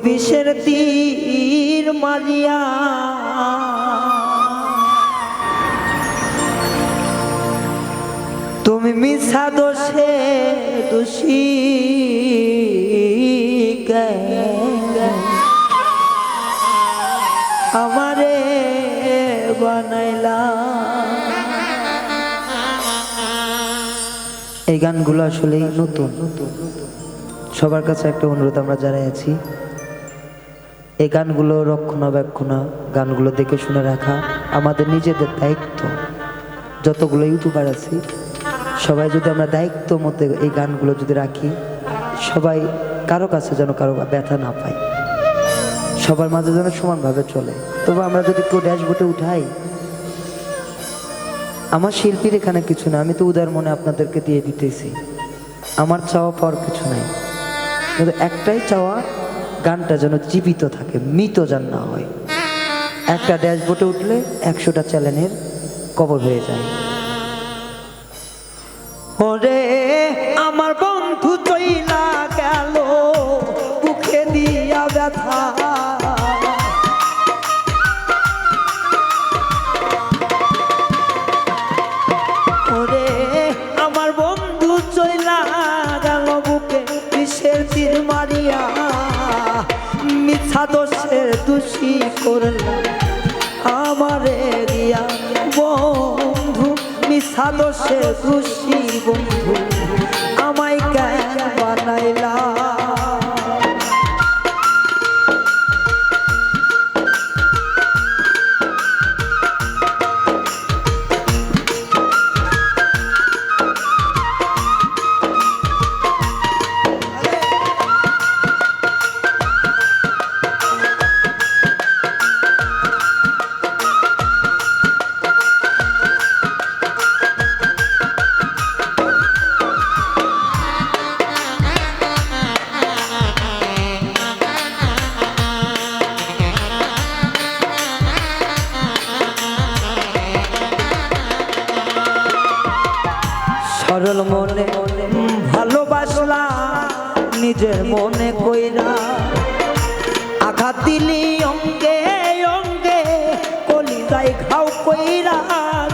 বিষের তীর মারিয়া তুমি মিছা দোষে দোষী আমারে বানাইলা। এই গানগুলো আসলে নতুন, সবার কাছে একটা অনুরোধ, আমরা যারা আছি এই গানগুলো রক্ষণাবেক্ষণ, গানগুলো দেখে শুনে রাখা আমাদের নিজেদের দায়িত্ব। যতগুলো ইউটিউবার আছি সবাই যদি আমরা দায়িত্ব মধ্যে এই গানগুলো যদি রাখি, সবাই কারো কাছে যেন কারো ব্যথা না পায়, সবার মাঝে যেন সমানভাবে চলে। তবে আমরা যদি কেউ ড্যাশবোর্ডে উঠাই, আমার শিল্পীর এখানে কিছু না, আমি তো উদার মনে আপনাদেরকে দিয়ে দিতেছি, আমার চাওয়া পাওয়ার কিছু নাই, কিন্তু একটাই চাওয়া, গানটা যেন জীবিত থাকে, মৃত যেন না হয়। একটা ড্যাশবোর্ডে উঠলে 100টা চ্যানেলের কবর হয়ে যায়। ওরে আমার বন্ধু চইলা গেল বুকে দিয়া ব্যথা, ওরে আমার বন্ধু চইলা গেল বুকে বিষের তীর মারিয়া, মিথ্যা দোষের দোষী করলাম আমারে দিয়া বন্ধু, মিথ্যা দোষের দোষী বন্ধু আমায় কেন বানাইলা। সরল মনে ভালোবাসলা নিজের মনে কইরা, আঘাত দিলি অঙ্গে অঙ্গে কলিজায় খাও কইরা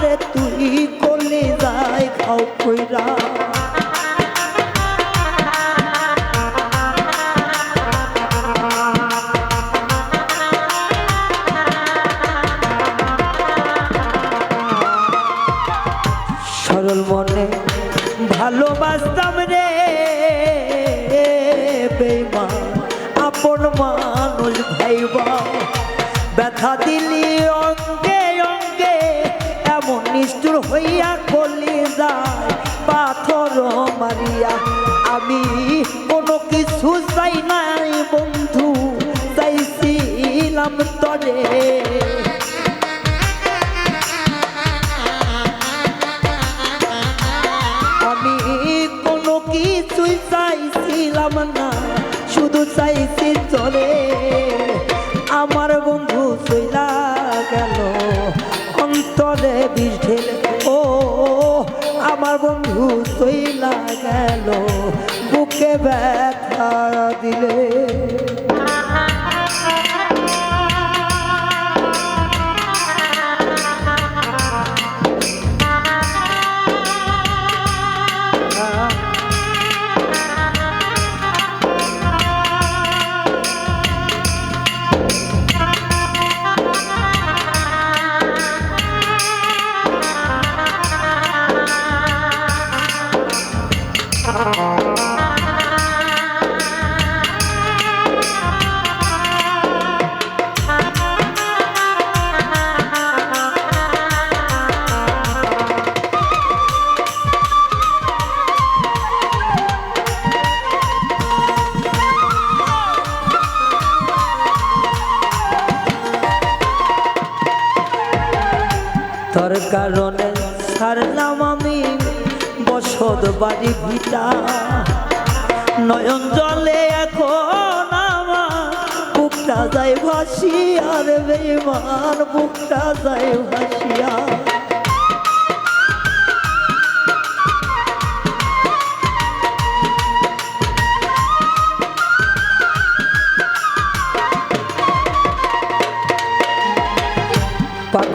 রে, তুই কলিজায় খাও কইরা। সরল মনে ভালোবাসতাম রে বেঈমান, আপন মানুষ ভাইবা ব্যথা দিলি অঙ্গে অঙ্গে, এমন নিষ্ঠুর হইয়া কলিজায় পাথর মারিয়া। আমি কোনো কিছু চাই নাই বন্ধু, চাইছিলাম তরে, কিছুই চাইছিলাম না, শুধু চাইছি চলে। আমার বন্ধু চইলা গেল অন্তরে বিষ ঢেলে, ও আমার বন্ধু চইলা গেল বুকে ব্যথা দিলে। তোর কারণে ছাড়লাম আমি বসত বাড়ি ভিটা, নয়ন জলে এখন আমার বুকটা যায় ভাসিয়া রে বেঈমান, বুকটা যায় ভাসিয়া।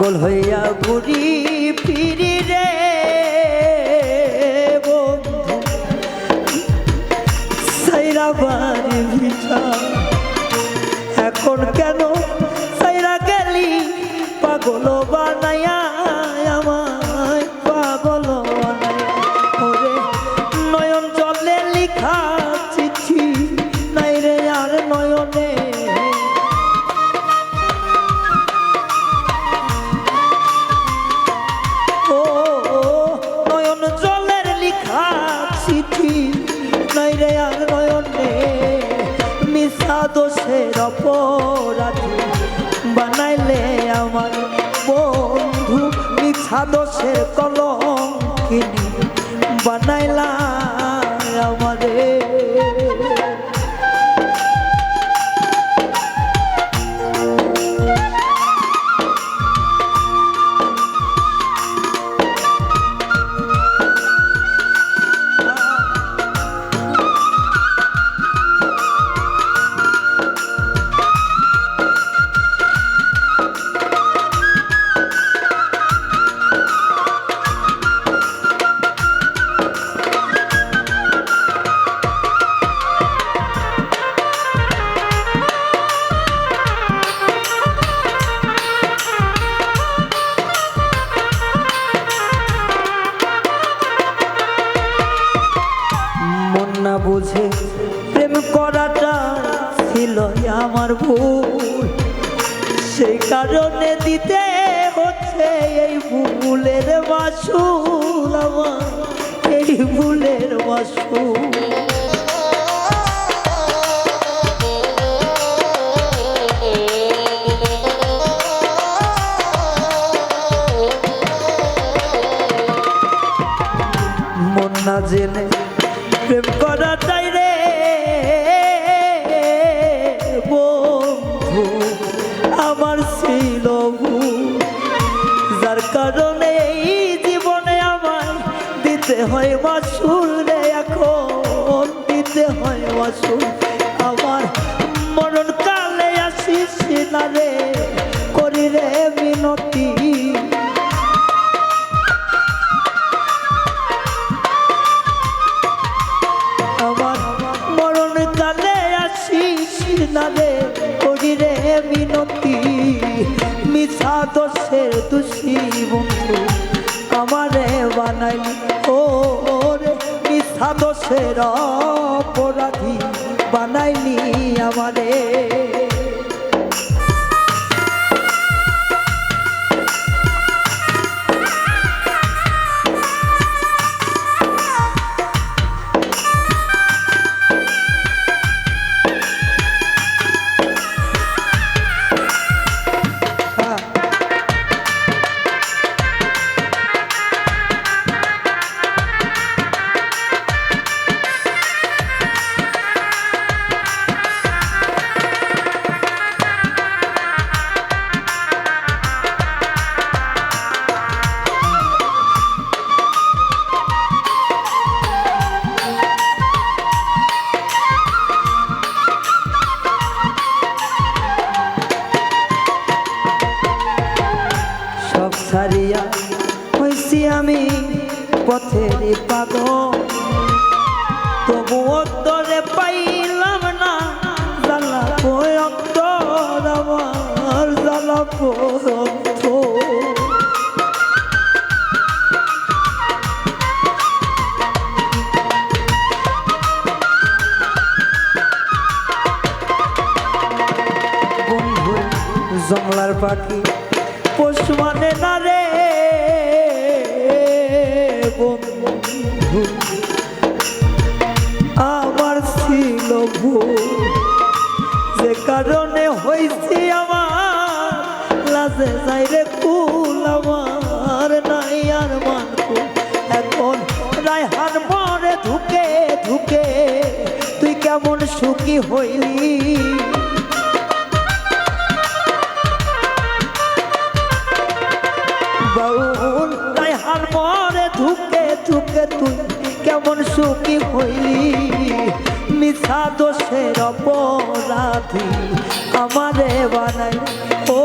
পাগল হইয়া ঘুরি ফিরি রে বন্ধু সাইরা বাড়ি ভিটা এখন কেন সাইরা গেলি পাগল বানাইয়া আমায় পাগল বানাইয়া ওরে নয়ন জলে লিখা চিঠি নাই রে আর নয়নে ও নয়ন জলের লিখা চিঠি নাই রে আর নয়নে মিশা দোষের অপরাধী বানাইলে আমার বন্ধু মিছা দোষের কলঙ্কিনী বানাইলা আমারে না বুঝে প্রেম করাটা ছিল আমার ভুল সেই কারণে দিতে হচ্ছে এই ভুলের মাসুল আমার এই ভুলের মাসুল মন না জেনে প্রেম করাটাই রে বন্ধু আমার ছিল ভুল যার কারণে এই জীবনে আমার দিতে হয় মাসুল রে এখন দিতে হয় মাসুল আমার মরণ কালে আসিস না রে করি রে মিনতি না রে করি রে মিনতি মিছা দোষের দোষী বন্ধু আমারে বানাইলি ও রে মিছা দোষের অপরাধী বানাইলি আমারে ছাড়িয়া হইছি আমি পথের পাগল তবু অন্তরে পাইলাম না জ্বালা অন্তর আমার জ্বালা বন্ধু জংলার পাখি পোষ মানে না রে বন্ধু আমার ছিল ভুল যে কারণে হয়েছি আমার লাজে যাই রে কুল আমার নাই আর মানকু এখন রায়হান মরে ধুকে ধুকে তুই কেমন সুখী হইলি বাউল রায়হান মরে ধুকে ধুকে তুই কেমন সুখী হইলি মিছা দোষের অপরাধী আমারে বানাই ও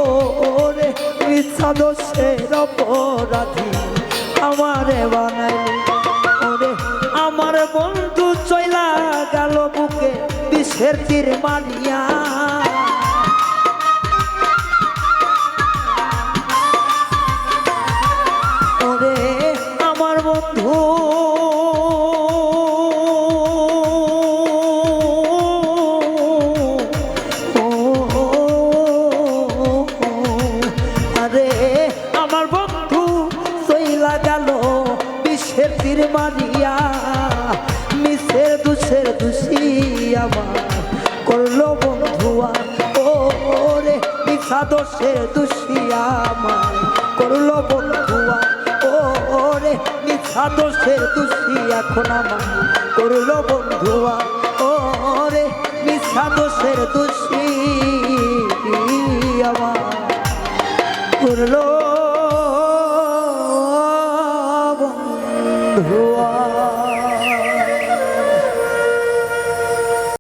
রে মিথ্যা দোষের অপরাধী আমারে বানাইলি। ওরে আমার বন্ধু চইলা গেল বুকে বিষের তীর মারিয়া। ওরে আমার বন্ধু তীর মারিয়া। মিছের দুষের দোষী আমার করলো বন্ধুয়া। ওরে মিছা দোষের দোষী আমার করলো বন্ধুয়া। ওরে মিছা দোষের দোষী এখন আমার করলো বন্ধুয়া। ওরে মিছা দোষের দোষী আমার করলো বন্ধুয়া।